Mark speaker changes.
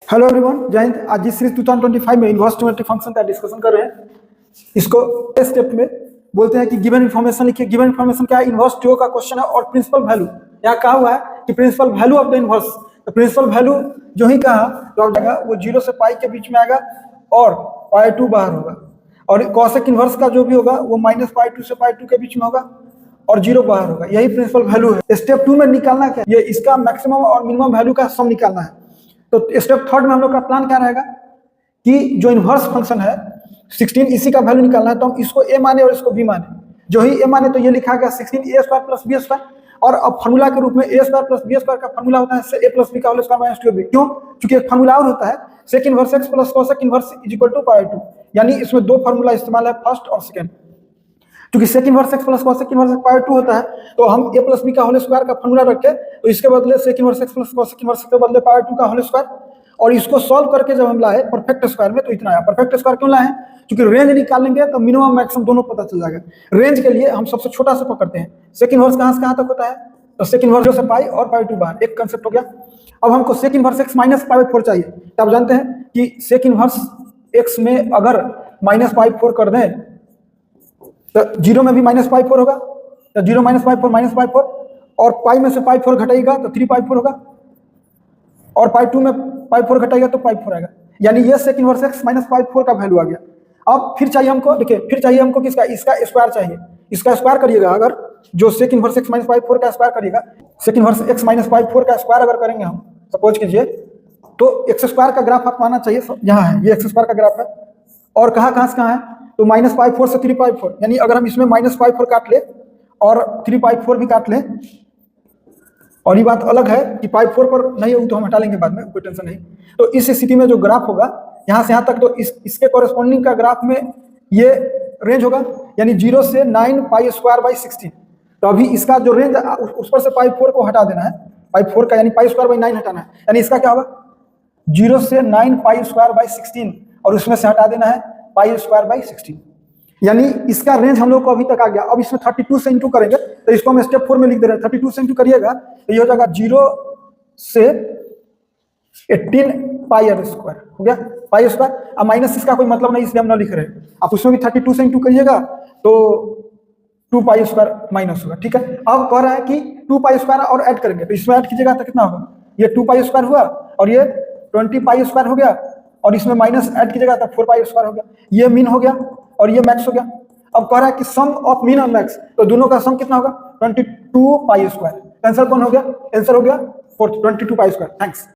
Speaker 1: Hello everyone, जय हिंद। आज जिस सीरीज 2025 में इनवर्स ट्रिग्नोमेट्रिक फंक्शन का डिस्कशन कर रहे हैं, इसको इस स्टेप में बोलते हैं कि गिवन इन्फॉर्मेशन लिखिए। गिवन इन्फॉर्मेशन क्या है? इनवर्स ट्रो का क्वेश्चन है और प्रिंसिपल वैल्यू यहाँ कहा हुआ है कि principal value of the inverse. तो प्रिंसिपल वैल्यू जो ही कहा तो आप जाएगा वो 0 से पाई के बीच में आएगा और π2 बाहर होगा, और कॉसेक इनवर्स का जो भी होगा वो -π2 से π2 के बीच में होगा और 0 बाहर होगा। यही प्रिंसिपल वैल्यू है। स्टेप 2 में निकालना क्या? ये इसका मैक्सिमम और मिनिमम वैल्यू का सम निकालना है। तो स्टेप 3 में हम लोग का प्लान क्या रहेगा कि जो इनवर्स फंक्शन है 16, इसी का वैल्यू निकालना है। तो हम इसको a माने और इसको b माने। जो ही a माने तो ये लिखा गया 16a² + b²। और अब फार्मूला के रूप में a² + b² का फार्मूला होता है a + b का होल स्क्वायर - 2b। क्यों? क्योंकि एक फार्मूला और होता है sec inverse x + cosec inverse = π2। यानी इसमें दो फार्मूला इस्तेमाल है, फर्स्ट और सेकंड। क्योंकि sec inverse x + cosec inverse π2 होता है, तो हम a + b का होल स्क्वायर का फार्मूला रखे तो इसके बदले sec inverse x + cosec inverse के बदले π2 का होल स्क्वायर। और इसको सॉल्व करके जब हम लाए परफेक्ट स्क्वायर में तो इतना आया। परफेक्ट स्क्वायर क्यों लाए? क्योंकि रेंज निकालेंगे तो मिनिमम मैक्सिमम दोनों पता चल जाएगा। रेंज के लिए हम सबसे छोटा से पकड़ते हैं। सेक इनवर्स कहां से कहां तक होता है? तो सेक इनवर्स से पाई और π2 बाहर, एक कंसेप्ट हो गया। अब हमको सेक इनवर्स x - π4 चाहिए। तो आप जानते हैं कि सेक इनवर्स x में अगर -π4 कर दें तो 0 में भी -π4 होगा, तो 0 - π4 -π4, और पाई में से π4 घटाएगा तो 3π4 होगा, और π2 में π4 घटाएगा तो π4 आएगा। यानी ये सेक इनवर्स x - π4 का वैल्यू आ गया। अब फिर चाहिए हमको, देखिए फिर चाहिए हमको किसका? इसका स्क्वायर चाहिए। इसका स्क्वायर करिएगा, अगर जो सेक इनवर्स x - π4 का स्क्वायर करिएगा, सेक इनवर्स x - π4 का स्क्वायर अगर करेंगे हम, सपोज कीजिए, तो x² का ग्राफ आपको आना चाहिए। यहाँ है, ये x² का ग्राफ है। और कहाँ से कहाँ है? तो -π4 से 3π4। यानी अगर हम इसमें -π4 काट ले और 3π4 भी काट लें, और ये बात अलग है कि π4 पर नहीं हो तो हम हटा लेंगे बाद में, कोई टेंशन नहीं। तो इस स्थिति में जो ग्राफ होगा यहाँ से यहाँ तक, तो इसके कॉरेस्पॉन्डिंग का ग्राफ में ये रेंज होगा, यानी 0 से 9π²/16। तो अभी इसका जो रेंज उस पर से π4 को हटा देना है, π4 का यानी π²/9 हटाना है। यानी इसका क्या होगा? 0 से 9π²/16, और उसमें से हटा देना है π²/16। यानी इसका रेंज हम लोग को अभी तक आ गया। अब इसमें 32 से इंटू करेंगे, तो इसको हम स्टेप 4 में लिख दे रहे हैं। 32 से इंटू करिएगा तो ये हो जाएगा 0 से 18πr² हो गया, π²। अब माइनस इसका कोई मतलब नहीं, इसलिए हम ना लिख रहे हैं। आप उसमें भी 32 से इंटू करिएगा तो 2π² माइनस होगा। ठीक है। अब कह रहा है कि 2π² और ऐड करेंगे, तो इसमें ऐड कीजिएगा तो कितना होगा? ये 2π² हुआ और ये 20π² हो गया, और इसमें माइनस ऐड कीजिएगा तो 4π² हो गया। ये मीन हो गया और ये मैक्स हो गया। अब कह रहा है कि सम ऑफ मीन और मैक्स, तो दोनों का सम कितना होगा? 22π²। आंसर कौन हो गया? आंसर हो गया 22π²। थैंक्स।